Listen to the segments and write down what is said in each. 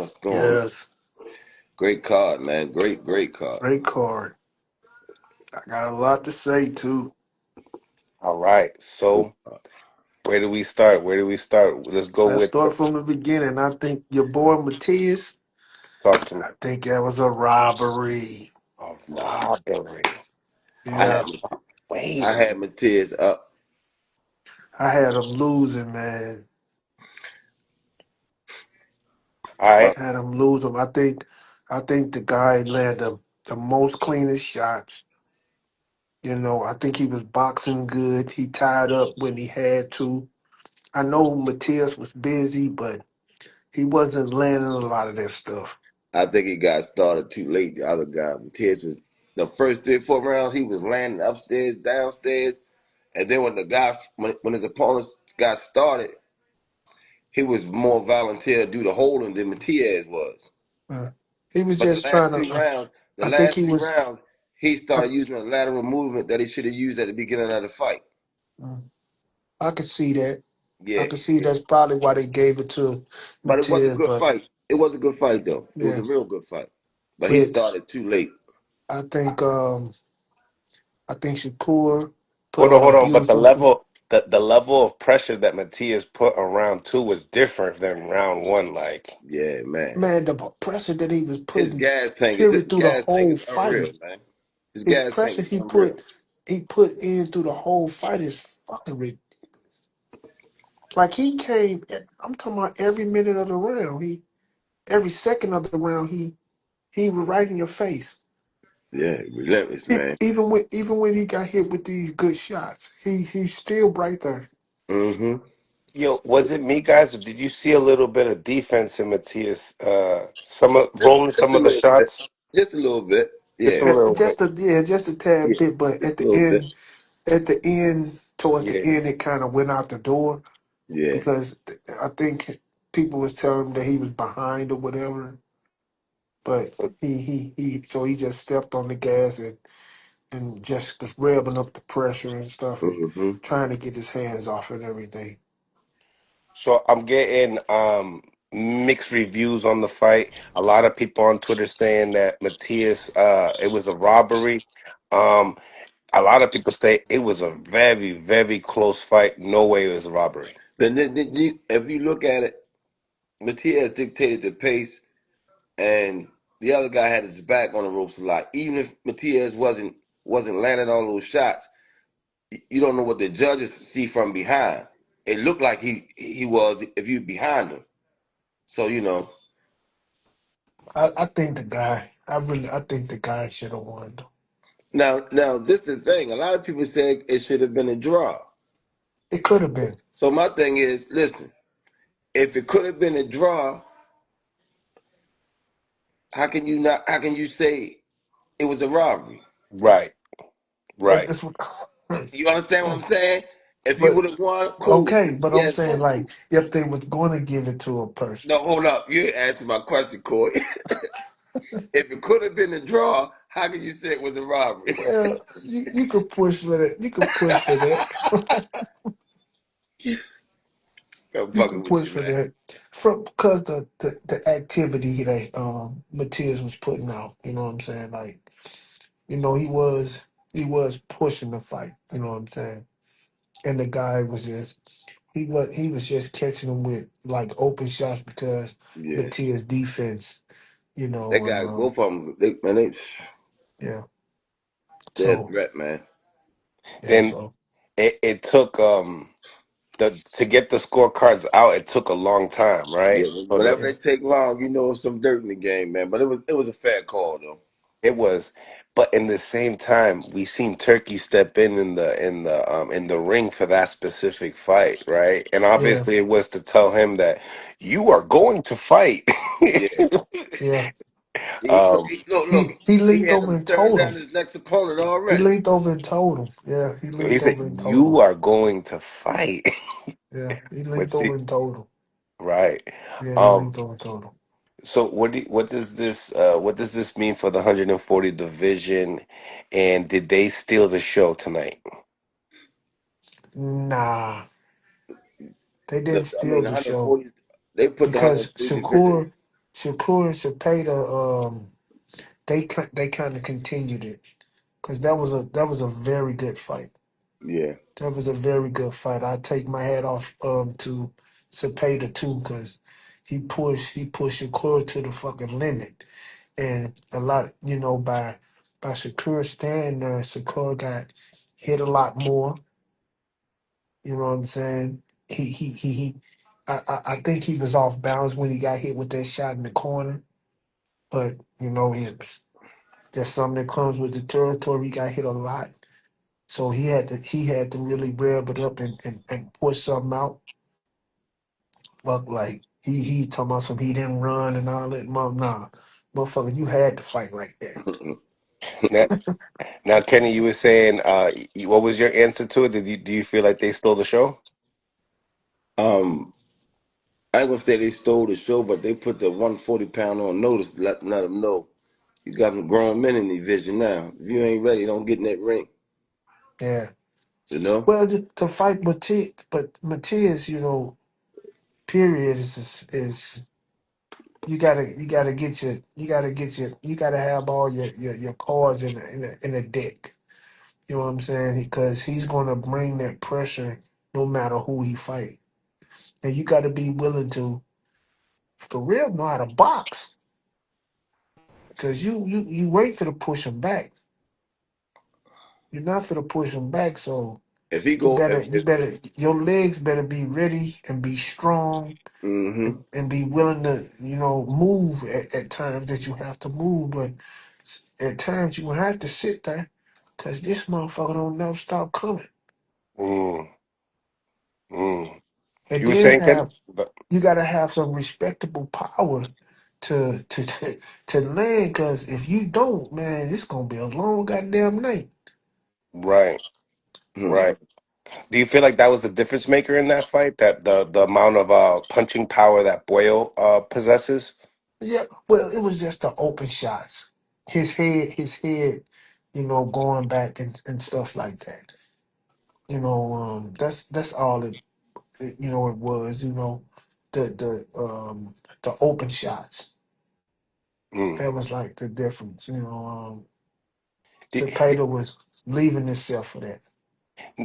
What's going on? Yes, Great card, man. Great card. great card. I got a lot to say too. All right. Good So card. where do we start? Where do we start? Let's go Let's with start from the beginning. I think your boy Matias, talk to me. I think that was a robbery. A Nah, robbery. I Oh, Yeah, had wait I a minute. had Matias up. I had him losing, man. All My, right. Had him losing. I think the guy landed the most cleanest shots. I think he was boxing good. He tied up when he had to. I know Matias was busy, but he wasn't landing a lot of that stuff. I think he got started too late. The other guy, Matias, was the first 3 or 4 rounds. He was landing upstairs, downstairs, and then when his opponents got started, he was more volunteer to do the holding than Matias was. Uh, he was But just trying to. the I think last he two was. rounds, he I, started using a lateral movement that he should have used at the beginning of the fight. mm, I could see that. I Yeah, could see that's probably why they gave it to but it was a Matias. good But fight. It was a good fight though. It was yeah, a real good fight. But he but started too late. I think Shakur put Hold on, on a hold on. But the beautiful. level the level of pressure that Matias put on round two was different than round one. Like, Yeah, man. Man, the pressure that he was His putting, gas tank is his period, through the gas tank whole is unreal, fight. man. His His gas tank pressure is unreal. he put in through the whole fight is fucking ridiculous. Like he came. I'm talking about every minute of the round. Every second of the round. He was right in your face. Yeah, relentless, man. Even when he got hit with these good shots, he's still right there. Mm-hmm. yo, was it me, guys, or did you see a little bit of defense in Matias? Rolling Just some a of the little bit. shots, Just a little bit. just a Yeah. little bit. Just a tad Yeah. bit, but Just a little bit. towards the Yeah. end, it kind of went out the door Yeah. because I think people was telling him that he was behind or whatever. But So, so he just stepped on the gas and just was revving up the pressure and stuff and Mm-hmm. trying to get his hands off and everything. so I'm getting mixed reviews on the fight. A lot of people on Twitter saying that Matias, it was a robbery. Um, a lot of people say it was a very, very close fight. No way it was a robbery. If you look at it, Matias dictated the pace, and the other guy had his back on the ropes a lot. Even if Matias wasn't landing all those shots, you don't know what the judges see from behind. It looked like he was if you behind him. So I think the guy should have won though. now this is the thing. A lot of people say it should have been a draw. It could have been. So my thing is, listen, if it could have been a draw, how can you not? How can you say it was a robbery? Right, But right. this was You understand what I'm saying? If you but would have won, cool. okay, but I'm Yes, saying won. like if they was going to give it to a person. No, hold up. You answered my question, Corey. If it could have been a draw, how can you say it was a robbery? Well, you could push for that. You could push for that. I'm You fucking could with push you, for man. that from because the activity that Matias was putting out. You know what I'm saying? Like he was pushing the fight. You know what I'm saying? And the guy was just he was just catching him with like open shots because Yeah, Matias defense. that And guy, both of them, yeah. they're a So threat, man. yeah. And So it took the to get the scorecards out. It took a long time, right? Yeah, So the whenever they take long, some dirt in the game, man. But it was a fair call though. It was, but in the same time, we seen Turkey step in the ring for that specific fight, right? And yeah, obviously, it was to tell him that you are going to fight. Yeah, yeah. um, look. He He leaned had over him and staring told down him. his next opponent He already. leaned over and told him. Yeah, he he leaned said, over and told "You him. are going to fight." Yeah, he But leaned see, over and told him. right? Yeah, he Um, leaned over and told him. so what does this mean for the 140 division? And did they steal the show tonight? Nah, they didn't I mean, steal the show 140. They put the because 140 division. Shakur and Zepeda, they kind of continued it because that was a very good fight. Yeah. That was a very good fight. I take my hat off to Zepeda too because he pushed Shakur to the fucking limit, and a lot by Shakur staying there, Shakur got hit a lot more. You know what I'm saying? He I think he was off balance when he got hit with that shot in the corner. But it's that's something that comes with the territory. He got hit a lot. So he had to really rev it up and push something out. But like he talking about some he didn't run and all that. Nah, motherfucker, you had to fight like that. Now, now, Kenny, you were saying, what was your answer to it? Do you feel like they stole the show? um, I ain't gonna say they stole the show, but they put the 140 pound on notice, let them know you got some grown men in the division now. If you ain't ready, don't get in that ring. Yeah. You know. Well, to fight Matias, but Matias, period is you gotta have all your cards in a deck. You know what I'm saying? Because he's gonna bring that pressure no matter who he fight, and you got to be willing to, for real, know how to box. Because you wait for to push him back. You're not for to push him back, so If he you go, better you better your legs better be ready and be strong mm-hmm. and be willing to move at times that you have to move, but at times you will have to sit there because this motherfucker don't never stop coming. Mm, mm. And You were then saying, Kenny? you gotta have some respectable power to land, because if you don't, man, it's gonna be a long goddamn night. Right, Hmm. right. Do you feel like that was the difference maker in that fight? That the amount of punching power that Puello possesses? Yeah, well, it was just the open shots, his head, going back and stuff like that. That's all it was. The open shots. Mm. That was like the difference. Did, Zepeda was leaving himself for that.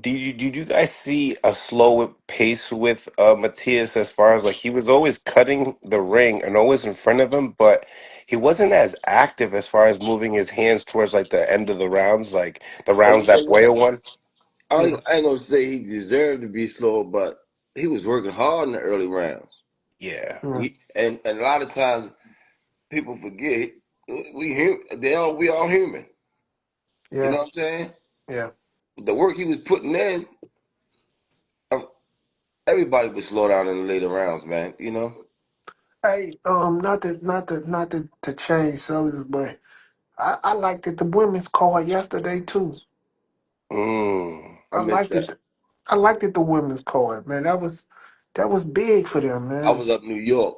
did you guys see a slow pace with Matias as far as like he was always cutting the ring and always in front of him, but he wasn't as active as far as moving his hands towards like the end of the rounds, like the And rounds you know that what? Puello won? Yeah, I ain't gonna say he deserved to be slow, but he was working hard in the early rounds. Yeah. yeah, And a lot of times people forget we all human. You yeah, know what I'm saying? yeah. The work he was putting in, uh, everybody would slow down in the later rounds, man. You know, Hey, not to change subject, but I liked it the women's card yesterday too. Mm. I I missed liked that. it. I liked it the women's card, man. That was big for them, I man. was up New York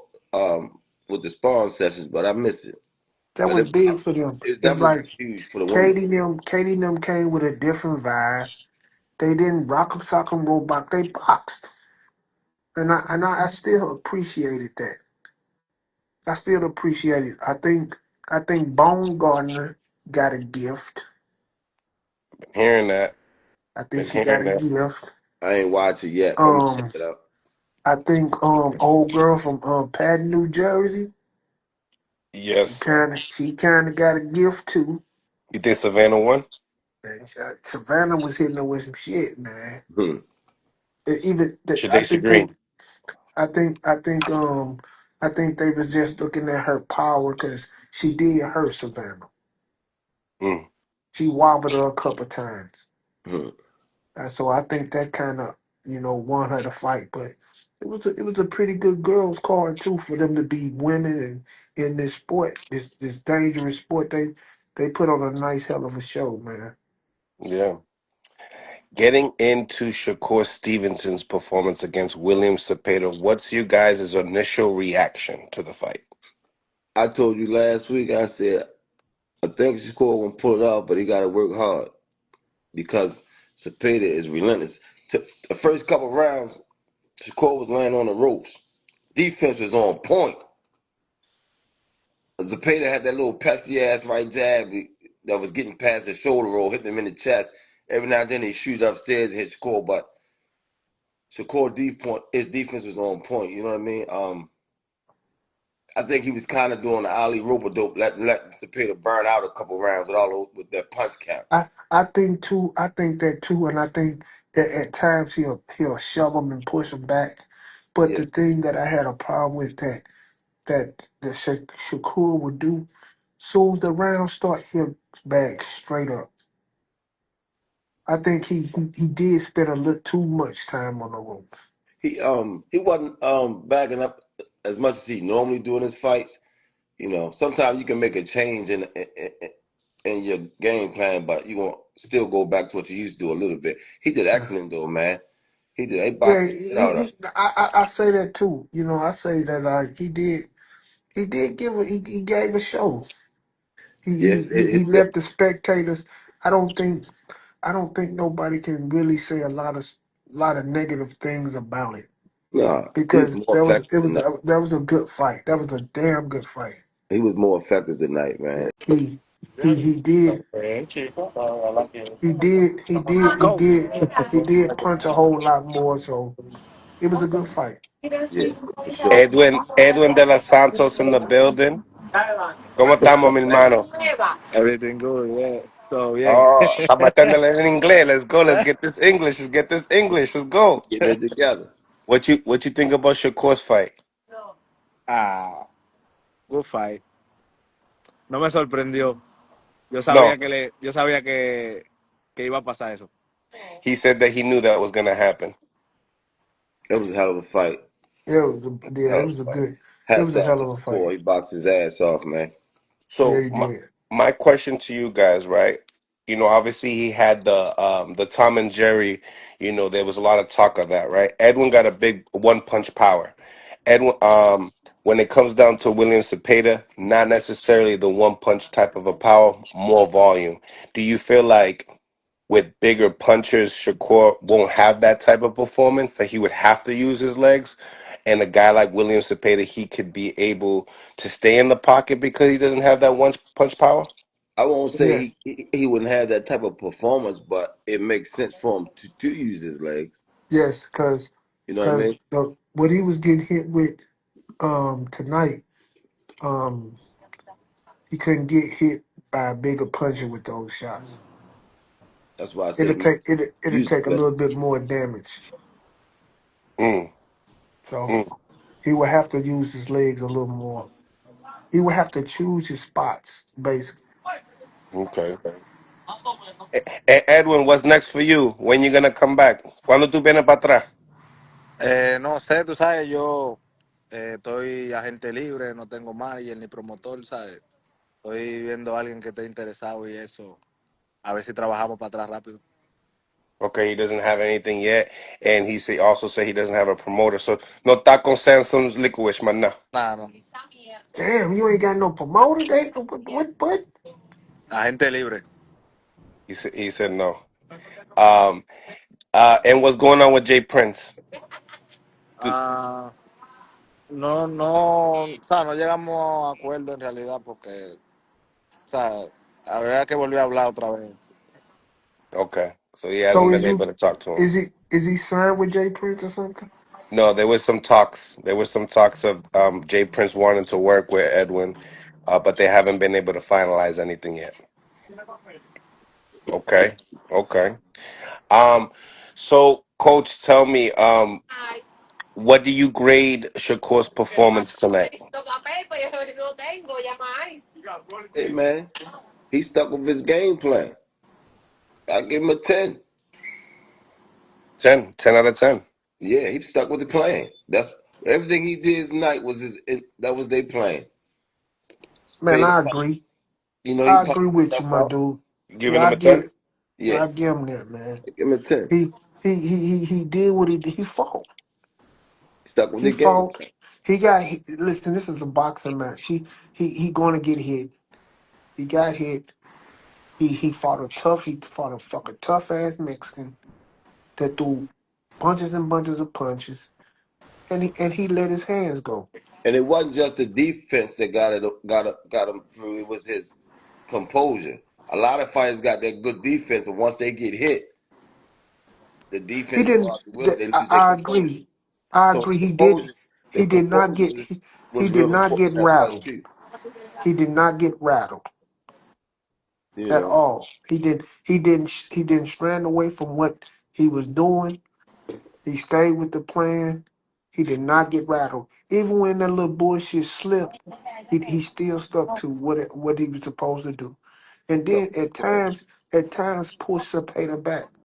with the sparring sessions, but I missed it. That But was big for them. it It's definitely like was huge for the women. Katie and them came with a different vibe. They didn't rock 'em, sock 'em, roll back. They boxed, and I still appreciated that. I still appreciate it. I think Bone Gardner got a gift. Been hearing that. I think Been she got hearing a that. gift. I ain't watch it yet, but I'm gonna check Um, it out. I think old girl from Patton, New Jersey. She Yes. kind of she kind of got a gift too. You think Savannah won? And Savannah was hitting her with some shit, man. Hmm. Even I Shadaysha think they, Green. I think they was just looking at her power because she did hurt Savannah. Mm. She wobbled her a couple times. Hmm. So I think that kind of won her the fight. But it was a pretty good girls' card too for them to be women and in this sport, this dangerous sport. They put on a nice hell of a show, man. Yeah. Getting into Shakur Stevenson's performance against William Zepeda, what's your guys' initial reaction to the fight? I told you last week. I said I think Shakur gonna pull it off, but he got to work hard because Zepeda is relentless. The first couple rounds, Shakur was laying on the ropes. Defense was on point. Zepeda had that little pesky ass right jab that was getting past the shoulder roll, hitting him in the chest. Every now and then he shoot upstairs and hit Shakur, but Shakur his defense was on point. You know what I mean? I think he was kind of doing the Ali rope dope, letting Zepeda burn out a couple rounds with that punch count. I think too. I think that too, and I think that at times he'll shove him and push him back. But Yeah, the thing that I had a problem with that Shakur would do, soon as the round start, he'll back straight up. I think he did spend a little too much time on the ropes. he wasn't backing up as much as he normally do in his fights. You know, sometimes you can make a change in your game plan, but you gonna still go back to what you used to do a little bit. He did Yeah, excellent though, man. He yeah. boxed the shit out of him. I say that too. You know, I say that he did he gave a show. Yeah, He left the spectators. I don't think I don't think nobody can really say a lot of negative things about it nah, he was because more effective than that. that was a good fight. That was a damn good fight. He was more effective tonight, man. He did Go. he did punch a whole lot more. So it was a good fight. Yeah, for sure. Edwin de los Santos in the building. ¿Cómo estamos, mi hermano? Everything good, yeah. So bien. Oh, estamos metiéndole en inglés. Let's go. Let's get this English. Let's get this English. Let's go. Getting it together. What you think about Shakur's fight? Ah, good fight. No me sorprendió. No, Yo sabía que iba a pasar eso. he said that he knew that was gonna happen. That was a hell of a fight. Yeah, Hell it of was a a fight. good. It was Hats a off hell to of a fight. Shakur. He boxed his ass off, man. Yeah, So he my, did. my question to you guys, right? You know, obviously he had the Tom and Jerry. You know, there was a lot of talk of that, right? Edwin got a big one punch power. Edwin, when it comes down to William Cepeda, not necessarily the one punch type of a power, more volume. Do you feel like with bigger punchers, Shakur won't have that type of performance, that he would have to use his legs? And a guy like William Cepeda, he could be able to stay in the pocket because he doesn't have that one punch power? I won't say Yes, he wouldn't have that type of performance, but it makes sense for him to use his legs. yes, You know what I mean? the what he was getting hit with tonight, um he couldn't get hit by a bigger puncher with those shots. That's why I say It'll use his take a legs. little bit more damage. Mm, So mm, he would have to use his legs a little more. He would have to choose his spots, basically. okay. Edwin, what's next for you? When you gonna come back? ¿Cuándo tú vienes para atrás? No sé, tú sabes, yo estoy agente libre, no tengo manager ni promotor, ¿sabes? Estoy viendo a alguien que esté interesado y eso. A ver si trabajamos para atrás rápido. Okay, he doesn't have anything yet, and also said he doesn't have a promoter. So no está con Samsung's Liquid, man. No. Nada, no. Damn, you ain't got no promoter. What? Agente libre. He said no. Um, and what's going on with Jay Prince? Ah, no, o sea, no llegamos a acuerdo en realidad porque, o sea, habría que volver a hablar otra vez. Okay, so he So hasn't been able to talk to him. is he signed with Jay Prince or something? No, there was some talks. There was some talks of Jay Prince wanting to work with Edwin, but they haven't been able to finalize anything yet. Okay, okay. Um, so coach, tell me, what do you grade Shakur's performance tonight? Hey man, he stuck with his game plan. I give him a 10. 10 out of 10. Yeah, he stuck with the plan. That's everything he did tonight was that was their plan. Man, Paid him. I agree. He I punched agree with you, himself my out. dude. Giving Yeah, him a 10. Yeah, I give him that, man. give him a 10. He did what he did. He fought. He stuck with He the game fought. plan. Listen, this is a boxing match. He going to get hit. He got hit. He fought a fucking tough ass Mexican that threw bunches and bunches of punches, and he let his hands go. And it wasn't just the defense that got him through. It was his composure. A lot of fighters got that good defense, but once they get hit, the He defense go didn't. out the window. They lose their I composure. agree. I So agree. He did. his He did not composure get. was, He was did real not important get to that fight rattled. too. He did not get rattled You at know, all. He did. He didn't. He didn't strand away from what he was doing. He stayed with the plan. He did not get rattled. Even when that little bullshit slipped, he still stuck to what he was supposed to do. And no, then at times push Zepeda back.